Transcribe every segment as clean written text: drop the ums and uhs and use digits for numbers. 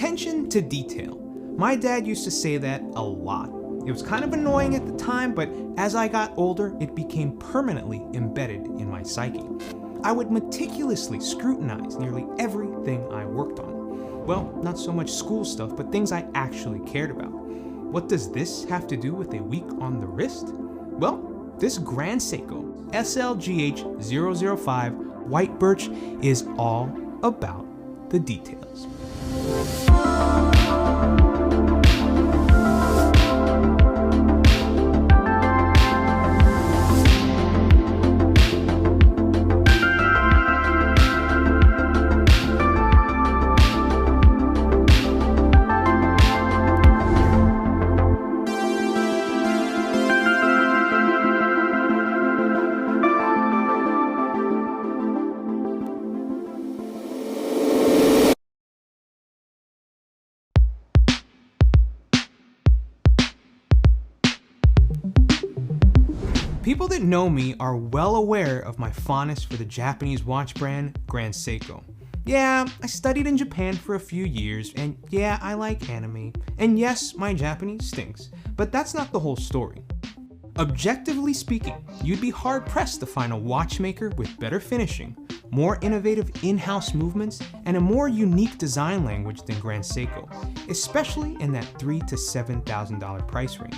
Attention to detail. My dad used to say that a lot. It was kind of annoying at the time, but as I got older, it became permanently embedded in my psyche. I would meticulously scrutinize nearly everything I worked on. Well, not so much school stuff, but things I actually cared about. What does this have to do with a week on the wrist? Well, this Grand Seiko SLGH005 white birch is all about the details. People that know me are well aware of my fondness for the Japanese watch brand Grand Seiko. Yeah, I studied in Japan for a few years, and yeah, I like anime. And yes, my Japanese stinks, but that's not the whole story. Objectively speaking, you'd be hard-pressed to find a watchmaker with better finishing, more innovative in-house movements, and a more unique design language than Grand Seiko, especially in that $3,000 to $7,000 price range.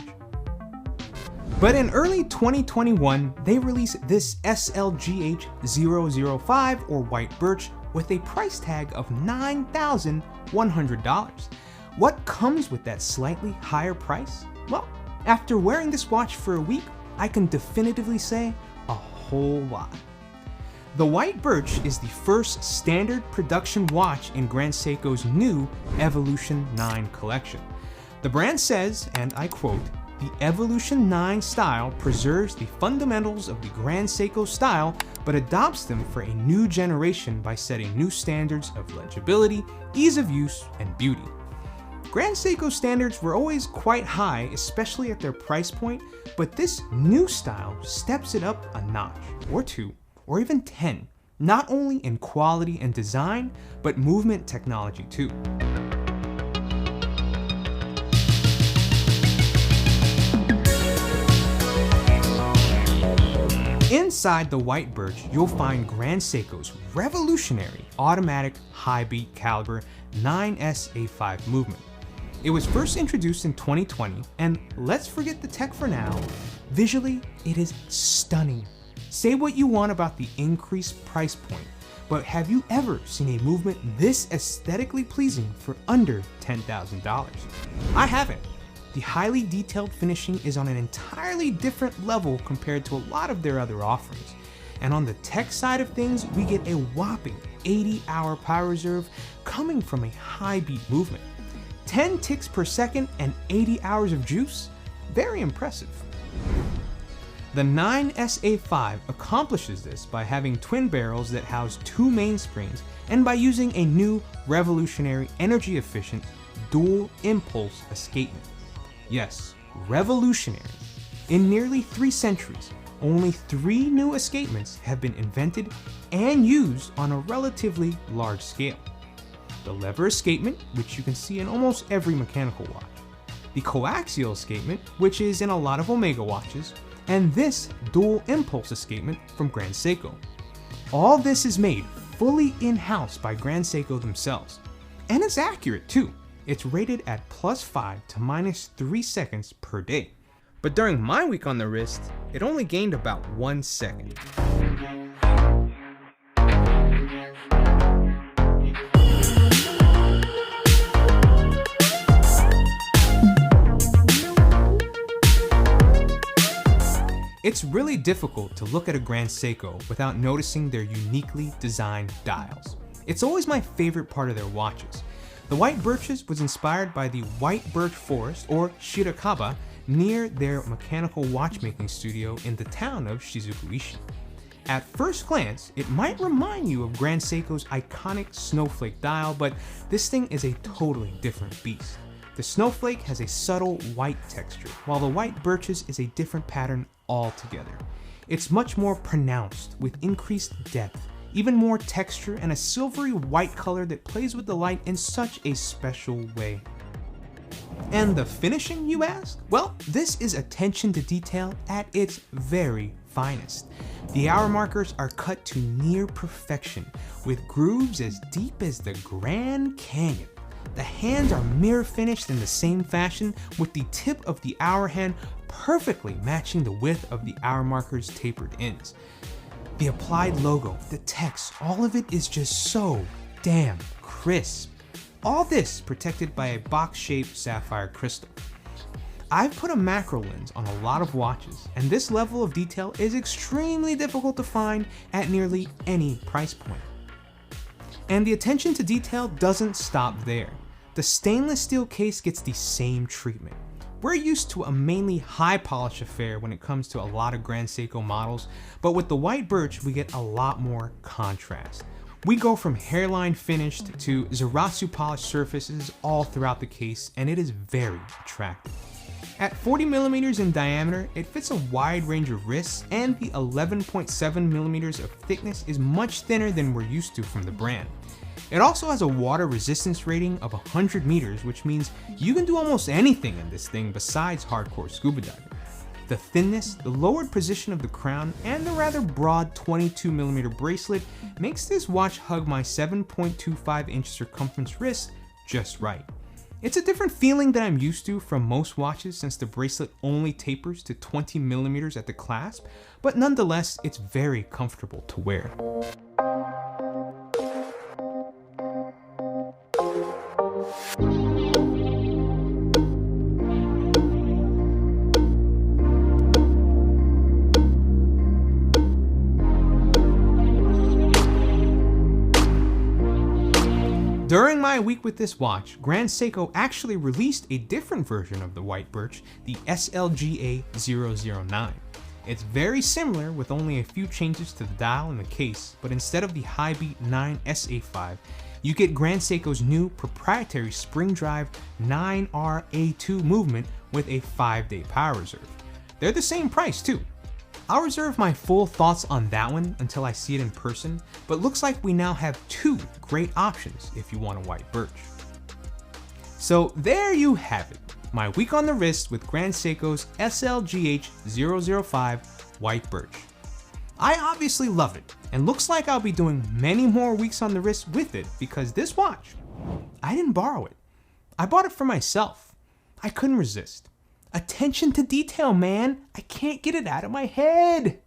But in early 2021, they released this SLGH005 or white birch with a price tag of $9,100. What comes with that slightly higher price? Well, after wearing this watch for a week, I can definitively say a whole lot. The white birch is the first standard production watch in Grand Seiko's new Evolution 9 collection. The brand says, and I quote, "The Evolution 9 style preserves the fundamentals of the Grand Seiko style, but adopts them for a new generation by setting new standards of legibility, ease of use, and beauty." Grand Seiko standards were always quite high, especially at their price point, but this new style steps it up a notch, or two, or even 10, not only in quality and design, but movement technology too. Inside the white birch, you'll find Grand Seiko's revolutionary automatic high beat caliber 9SA5 movement. It was first introduced in 2020, and let's forget the tech for now. Visually, it is stunning. Say what you want about the increased price point, but have you ever seen a movement this aesthetically pleasing for under $10,000? I haven't. The highly detailed finishing is on an entirely different level compared to a lot of their other offerings. And on the tech side of things, we get a whopping 80-hour power reserve coming from a high beat movement. 10 ticks per second and 80 hours of juice? Very impressive. The 9SA5 accomplishes this by having twin barrels that house two mainsprings and by using a new revolutionary energy efficient dual impulse escapement. Yes, revolutionary. In nearly 3 centuries, only 3 new escapements have been invented and used on a relatively large scale. The lever escapement, which you can see in almost every mechanical watch. The coaxial escapement, which is in a lot of Omega watches, and this dual impulse escapement from Grand Seiko. All this is made fully in-house by Grand Seiko themselves. And it's accurate too. It's rated at +5 to -3 seconds per day. But during my week on the wrist, it only gained about 1 second. It's really difficult to look at a Grand Seiko without noticing their uniquely designed dials. It's always my favorite part of their watches. The white birches was inspired by the white birch forest, or Shirakaba, near their mechanical watchmaking studio in the town of Shizukuishi. At first glance, it might remind you of Grand Seiko's iconic snowflake dial, but this thing is a totally different beast. The snowflake has a subtle white texture, while the white birches is a different pattern altogether. It's much more pronounced, with increased depth, even more texture and a silvery white color that plays with the light in such a special way. And the finishing, you ask? Well, this is attention to detail at its very finest. The hour markers are cut to near perfection, with grooves as deep as the Grand Canyon. The hands are mirror finished in the same fashion, with the tip of the hour hand perfectly matching the width of the hour marker's tapered ends. The applied logo, the text, all of it is just so damn crisp. All this protected by a box-shaped sapphire crystal. I've put a macro lens on a lot of watches, and this level of detail is extremely difficult to find at nearly any price point. And the attention to detail doesn't stop there. The stainless steel case gets the same treatment. We're used to a mainly high polish affair when it comes to a lot of Grand Seiko models, but with the white birch we get a lot more contrast. We go from hairline finished to Zarasu polished surfaces all throughout the case, and it is very attractive. At 40mm in diameter, it fits a wide range of wrists, and the 11.7mm of thickness is much thinner than we're used to from the brand. It also has a water resistance rating of 100 meters, which means you can do almost anything in this thing besides hardcore scuba diving. The thinness, the lowered position of the crown, and the rather broad 22mm bracelet makes this watch hug my 7.25-inch circumference wrist just right. It's a different feeling than I'm used to from most watches since the bracelet only tapers to 20mm at the clasp, but nonetheless, it's very comfortable to wear. During my week with this watch, Grand Seiko actually released a different version of the white birch, the SLGH009. It's very similar with only a few changes to the dial and the case, but instead of the Highbeat 9SA5, you get Grand Seiko's new proprietary spring drive 9RA2 movement with a 5-day power reserve. They're the same price too. I'll reserve my full thoughts on that one until I see it in person, but looks like we now have two great options if you want a white birch. So there you have it, my week on the wrist with Grand Seiko's SLGH005 white birch. I obviously love it, and looks like I'll be doing many more weeks on the wrist with it because this watch, I didn't borrow it. I bought it for myself. I couldn't resist. Attention to detail, man. I can't get it out of my head.